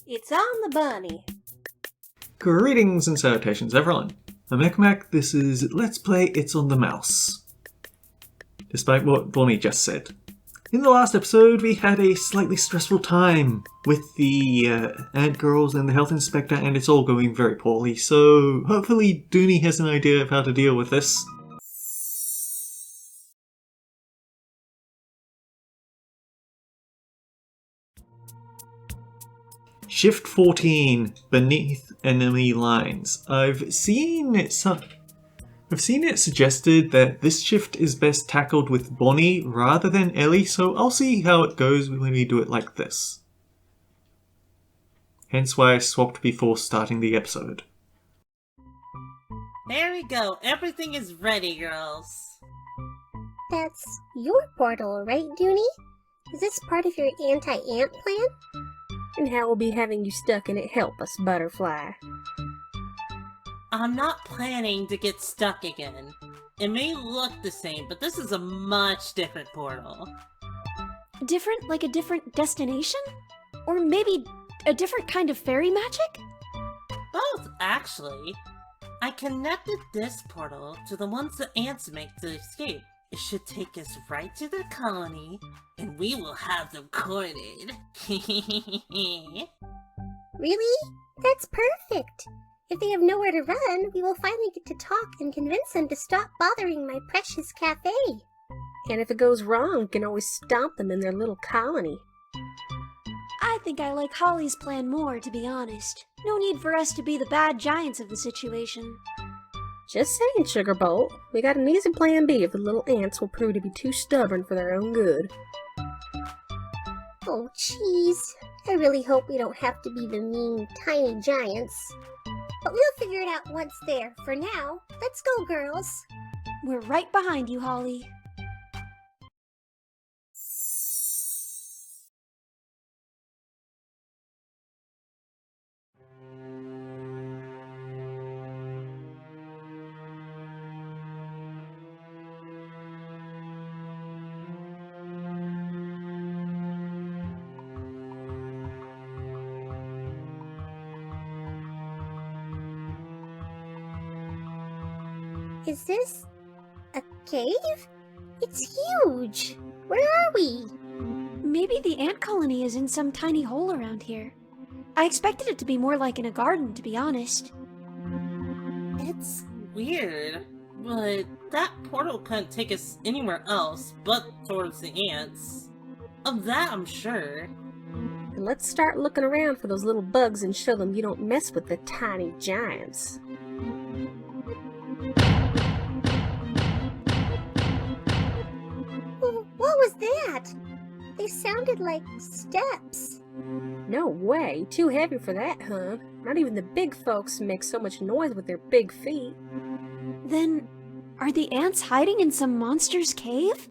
It's on the bunny. Greetings and salutations, everyone. I'm Ekmak. This is Let's Play It's on the Mouse. Despite what Bonnie just said. In the last episode, we had a slightly stressful time with the ant girls and the health inspector, and it's all going very poorly, so hopefully Dooney has an idea of how to deal with this. Shift 14, Beneath Enemy Lines. I've seen it suggested that this shift is best tackled with Bonnie rather than Ellie, so I'll see how it goes when we do it like this. Hence why I swapped before starting the episode. There we go. Everything is ready, girls. That's your portal, right, Dooney? Is this part of your anti-ant plan? And how will be having you stuck in it help us, Butterfly? I'm not planning to get stuck again. It may look the same, but this is a much different portal. Different, like a different destination? Or maybe a different kind of fairy magic? Both, actually. I connected this portal to the ones the ants make to escape. It should take us right to their colony, and we will have them cornered. Really? That's perfect! If they have nowhere to run, we will finally get to talk and convince them to stop bothering my precious cafe. And if it goes wrong, we can always stomp them in their little colony. I think I like Holly's plan more, to be honest. No need for us to be the bad giants of the situation. Just saying, Sugar Bolt. We got an easy plan B if the little ants will prove to be too stubborn for their own good. Oh, jeez. I really hope we don't have to be the mean, tiny giants. But we'll figure it out once there. For now, let's go, girls. We're right behind you, Holly. Is this a cave? It's huge. Where are we? Maybe the ant colony is in some tiny hole around here. I expected it to be more like in a garden, to be honest. It's weird, but that portal couldn't take us anywhere else but towards the ants. Of that, I'm sure. And let's start looking around for those little bugs and show them you don't mess with the tiny giants. What was that? They sounded like steps. No way, too heavy for that, huh? Not even the big folks make so much noise with their big feet. Then, are the ants hiding in some monster's cave?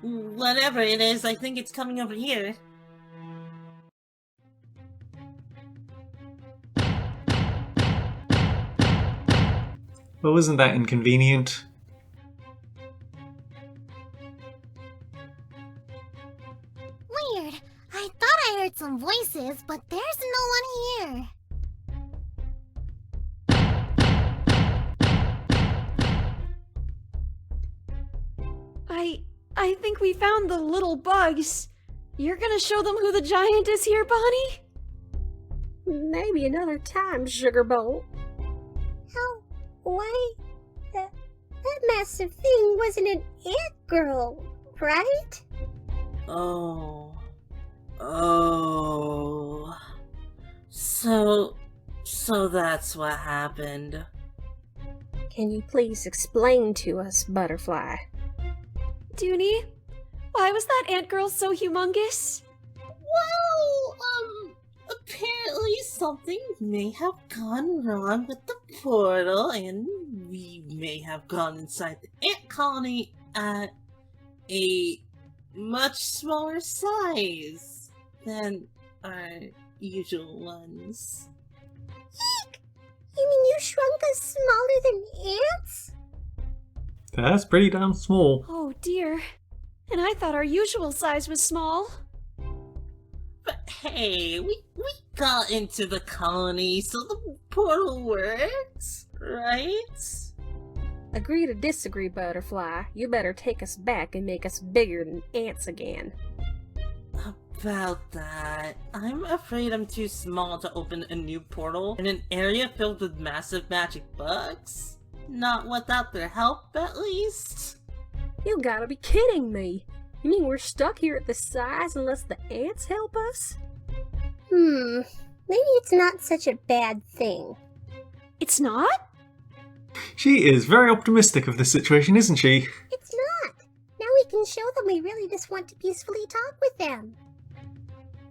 Whatever it is, I think it's coming over here. Well, isn't that inconvenient? Weird. I thought I heard some voices, but there's no one here. I think we found the little bugs. You're gonna show them who the giant is here, Bonnie? Maybe another time, Sugar Bolt. Why? That massive thing wasn't an ant girl, right? Oh. So that's what happened. Can you please explain to us, Butterfly? Dooney, why was that ant girl so humongous? Well, apparently something may have gone wrong with the portal, and we may have gone inside the ant colony at a much smaller size than our usual ones. Eek! You mean you shrunk us smaller than ants? That's pretty damn small. Oh dear. And I thought our usual size was small. But hey, we got into the colony, so the portal works, right? Agree to disagree, Butterfly. You better take us back and make us bigger than ants again. About that, I'm afraid I'm too small to open a new portal in an area filled with massive magic bugs. Not without their help, at least. You gotta be kidding me! You mean we're stuck here at this size unless the ants help us? Maybe it's not such a bad thing. It's not? She is very optimistic of the situation, isn't she? It's not. Now we can show them we really just want to peacefully talk with them.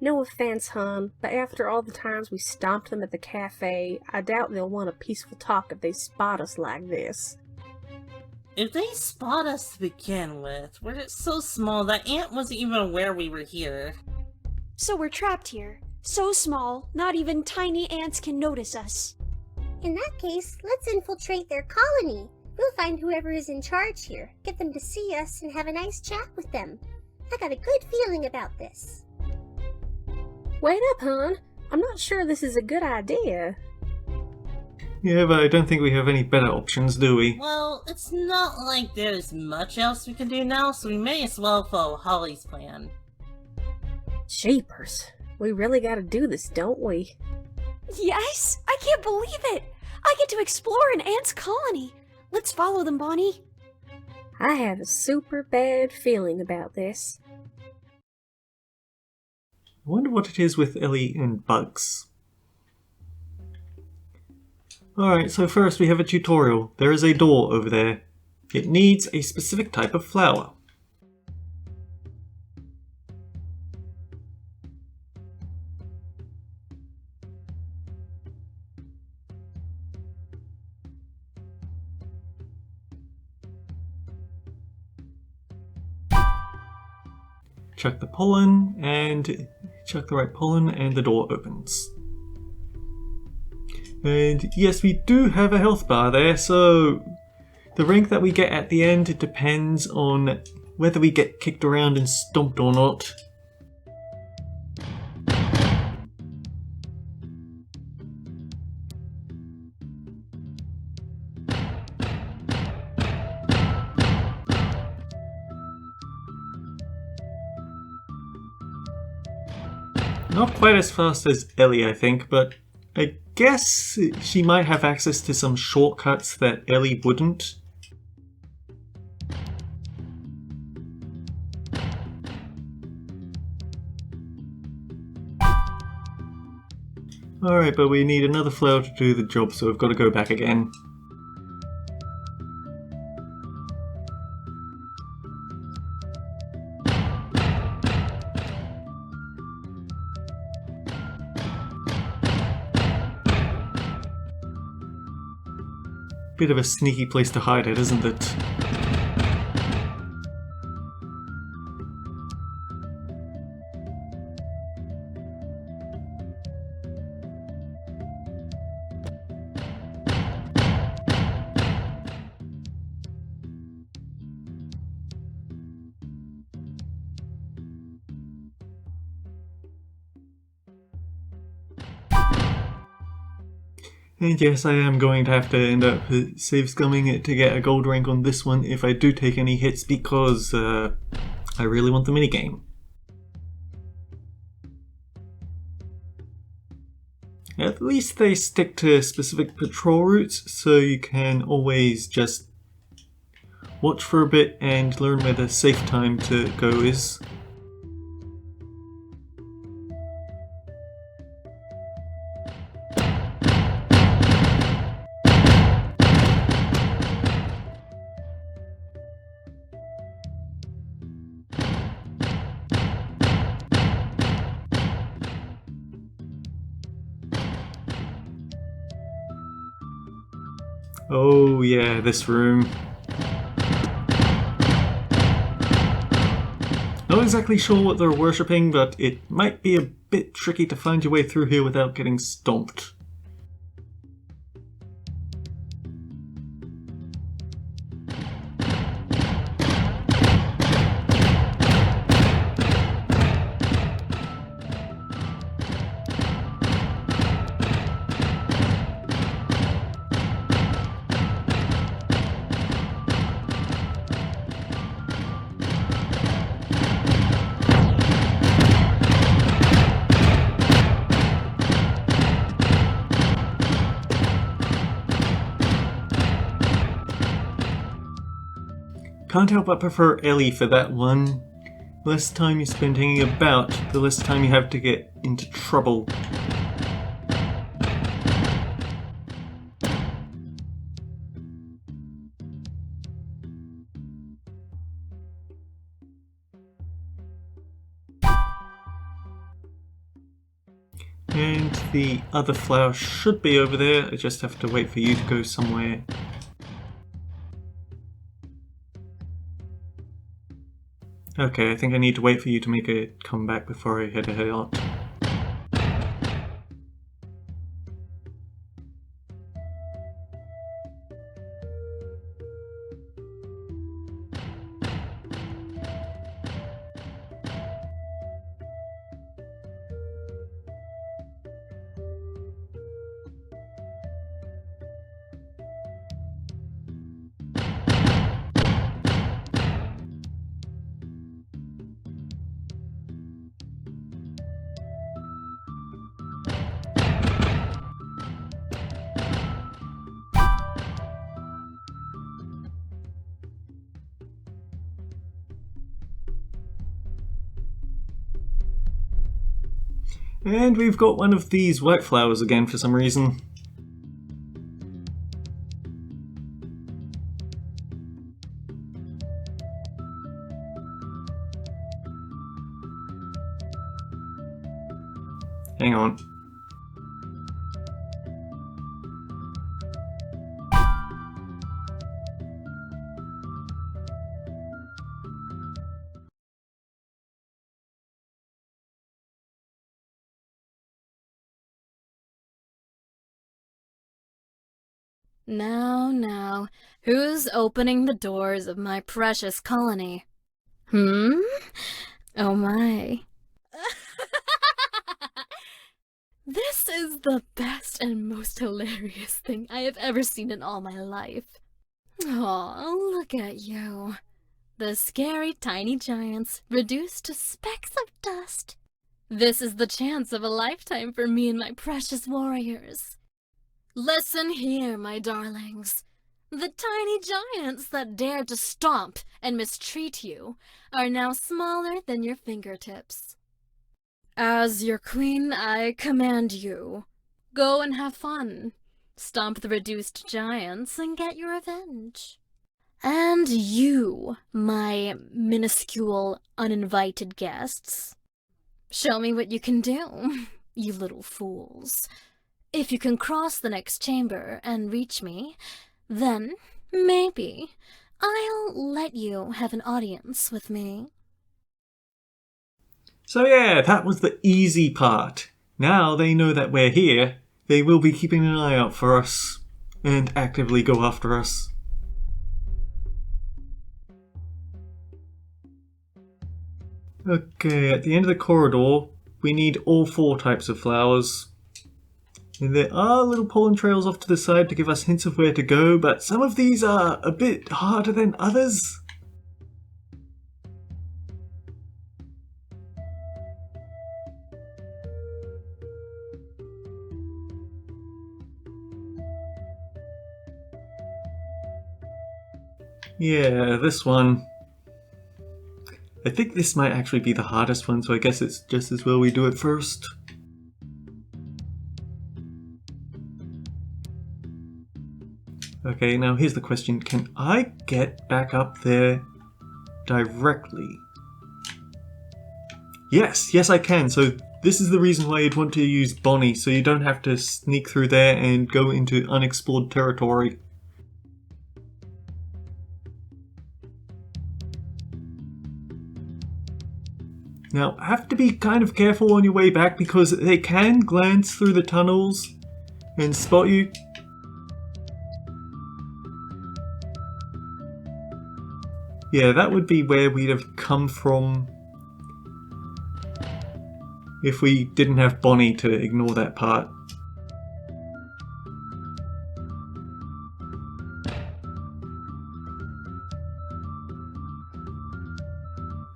No offense, hon, but after all the times we stomped them at the cafe, I doubt they'll want a peaceful talk if they spot us like this. If they spot us to begin with, we're so small that Ant wasn't even aware we were here. So we're trapped here. So small, not even tiny ants can notice us. In that case, let's infiltrate their colony. We'll find whoever is in charge here, get them to see us, and have a nice chat with them. I got a good feeling about this. Wait up, hon. I'm not sure this is a good idea. Yeah, but I don't think we have any better options, do we? Well, it's not like there's much else we can do now, so we may as well follow Holly's plan. Jeepers. We really gotta do this, don't we? Yes! I can't believe it! I get to explore an ant's colony! Let's follow them, Bonnie. I have a super bad feeling about this. I wonder what it is with Ellie and bugs. Alright, so first we have a tutorial. There is a door over there. It needs a specific type of flower. Chuck the pollen, and chuck the right pollen, and the door opens. And yes, we do have a health bar there, so the rank that we get at the end, it depends on whether we get kicked around and stomped or not. Not quite as fast as Ellie, I think, but I guess she might have access to some shortcuts that Ellie wouldn't. Alright, but we need another flower to do the job, so we've got to go back again. Bit of a sneaky place to hide it, isn't it? And yes, I am going to have to end up save scumming it to get a gold rank on this one if I do take any hits, because I really want the minigame. At least they stick to specific patrol routes, so you can always just watch for a bit and learn where the safe time to go is. Oh yeah, this room. Not exactly sure what they're worshipping, but it might be a bit tricky to find your way through here without getting stomped. can't help but prefer Ellie for that one. Less time you spend hanging about, the less time you have to get into trouble. And the other flower should be over there. I just have to wait for you to go somewhere. Okay, I think I need to wait for you to make a comeback before I head out. And we've got one of these white flowers again for some reason. Hang on. Now, who's opening the doors of my precious colony? Oh my. This is the best and most hilarious thing I have ever seen in all my life. Oh, look at you. The scary tiny giants reduced to specks of dust. This is the chance of a lifetime for me and my precious warriors. Listen here, my darlings. The tiny giants that dared to stomp and mistreat you are now smaller than your fingertips. As your queen, I command you. Go and have fun. Stomp the reduced giants and get your revenge. And you, my minuscule, uninvited guests, show me what you can do, you little fools. If you can cross the next chamber and reach me, then maybe I'll let you have an audience with me. So yeah, that was the easy part. Now they know that we're here, they will be keeping an eye out for us and actively go after us. Okay, at the end of the corridor, we need all 4 types of flowers. And there are little pollen trails off to the side to give us hints of where to go, but some of these are a bit harder than others. Yeah, this one. I think this might actually be the hardest one, so I guess it's just as well we do it first. Okay, now here's the question. Can I get back up there directly? Yes, I can. So this is the reason why you'd want to use Bonnie, so you don't have to sneak through there and go into unexplored territory. Now, have to be kind of careful on your way back because they can glance through the tunnels and spot you. Yeah, that would be where we'd have come from if we didn't have Bonnie to ignore that part.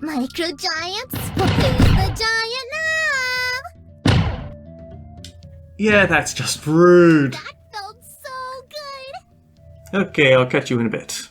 Micro Giants, will face the giant now! Yeah, that's just rude. That felt so good! Okay, I'll catch you in a bit.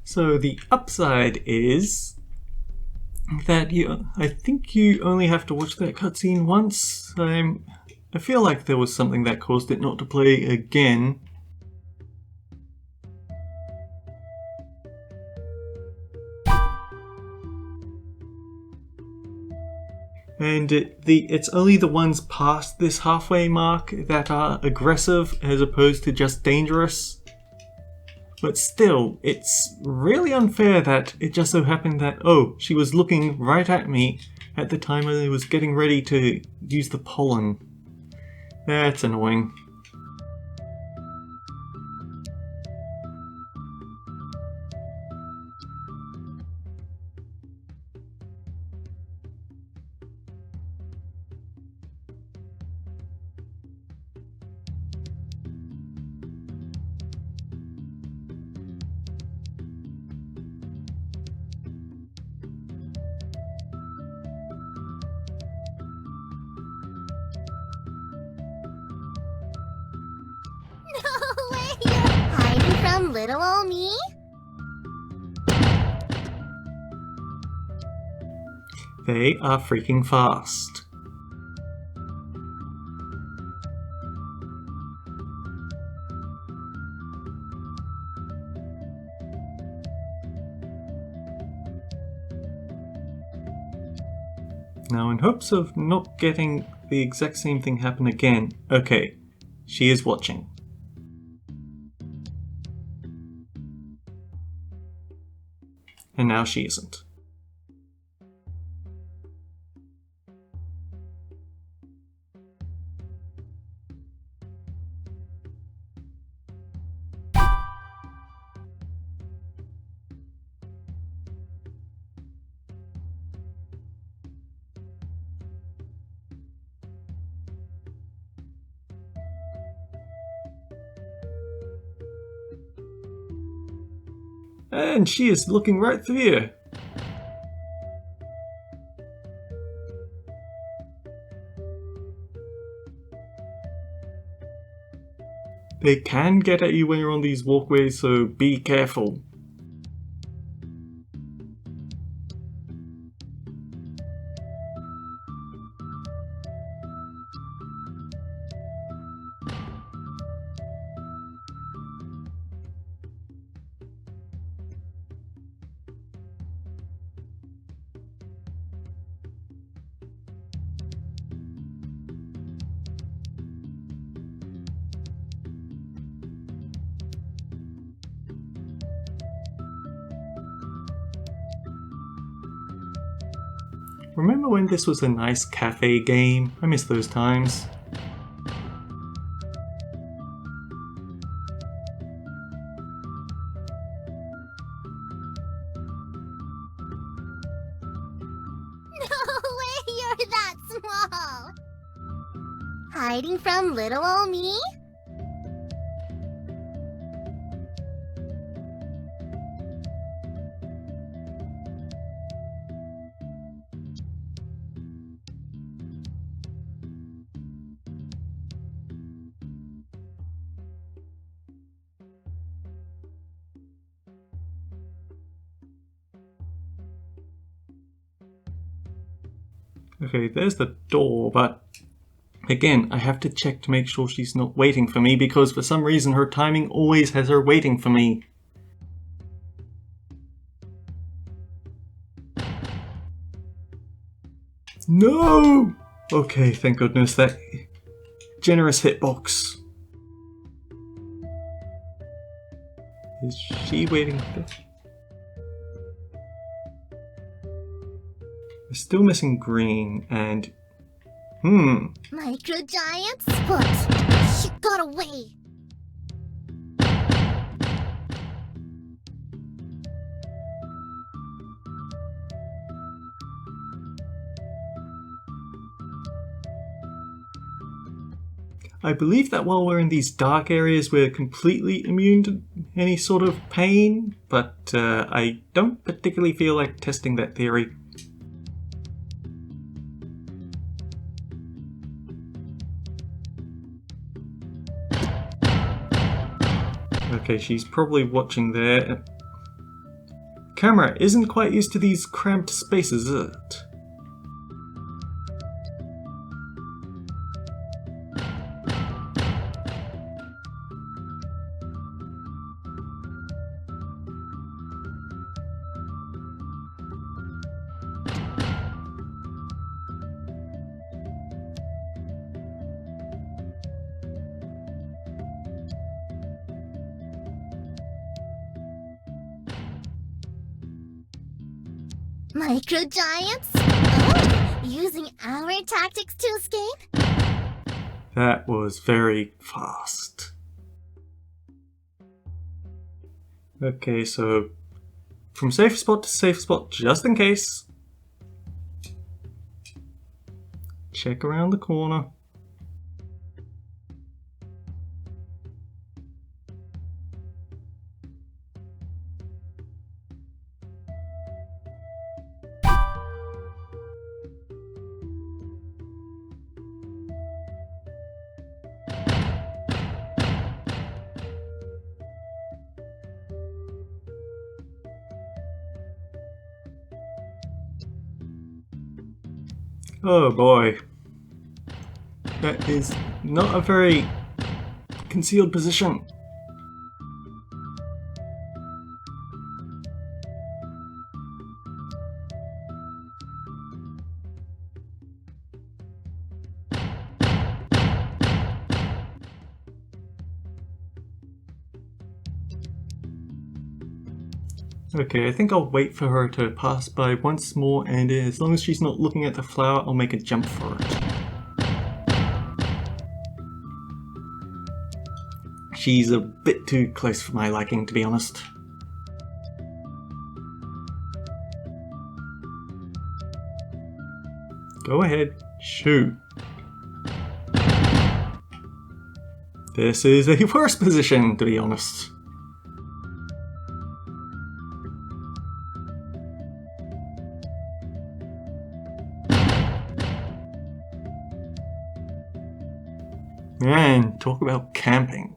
So the upside is that I think you only have to watch that cutscene once. I feel like there was something that caused it not to play again. And it's only the ones past this halfway mark that are aggressive as opposed to just dangerous. But still, it's really unfair that it just so happened that, oh, she was looking right at me at the time I was getting ready to use the pollen. That's annoying. No way! You're hiding from little ol' me? They are freaking fast. Now, in hopes of not getting the exact same thing happen again, okay, she is watching. And now she isn't. And she is looking right through you. They can get at you when you're on these walkways, so be careful. Remember when this was a nice cafe game? I miss those times. No way! You're that small! Hiding from little ol' me? Okay, there's the door, but again, I have to check to make sure she's not waiting for me because for some reason her timing always has her waiting for me. No! Okay, thank goodness, that generous hitbox. Is she waiting for this? We're still missing green and... Micro Giant's foot. She got away. I believe that while we're in these dark areas, we're completely immune to any sort of pain, but I don't particularly feel like testing that theory. Okay, she's probably watching there. Camera isn't quite used to these cramped spaces, is it? Micro Giants? Oh, using our tactics to escape? That was very fast. Okay, so from safe spot to safe spot, just in case. Check around the corner. Oh boy. That is not a very concealed position. Okay, I think I'll wait for her to pass by once more, and as long as she's not looking at the flower, I'll make a jump for it. She's a bit too close for my liking, to be honest. Go ahead, shoot. This is a worse position, to be honest. Man, talk about camping.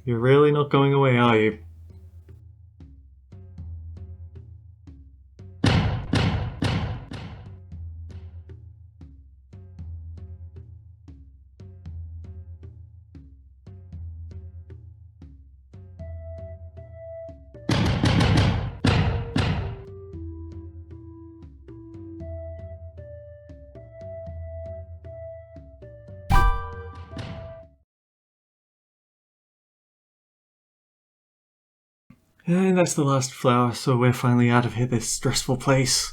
You're really not going away, are you? And that's the last flower, so we're finally out of here, this stressful place.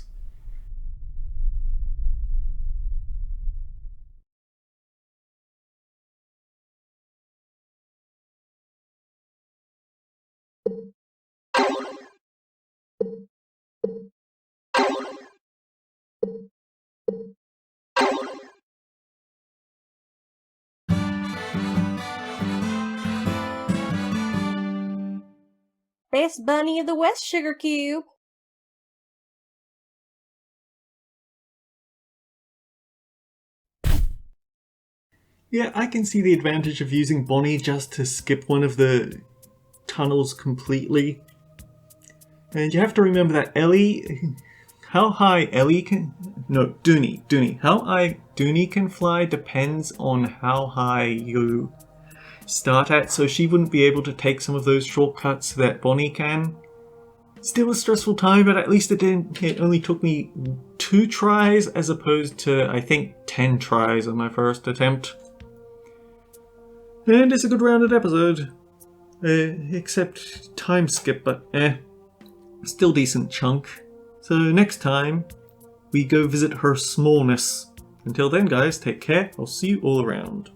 Best bunny of the West, Sugar Cube. Yeah, I can see the advantage of using Bonnie just to skip one of the tunnels completely. And you have to remember that Ellie... How high Ellie can... No, Dooney. How high Dooney can fly depends on how high you start at, so she wouldn't be able to take some of those shortcuts that Bonnie can. Still a stressful time, but at least it only took me 2 2 tries as opposed to, I think, 10 tries on my first attempt. And it's a good rounded episode. Except time skip, but still decent chunk. So next time, we go visit her smallness. Until then, guys, take care. I'll see you all around.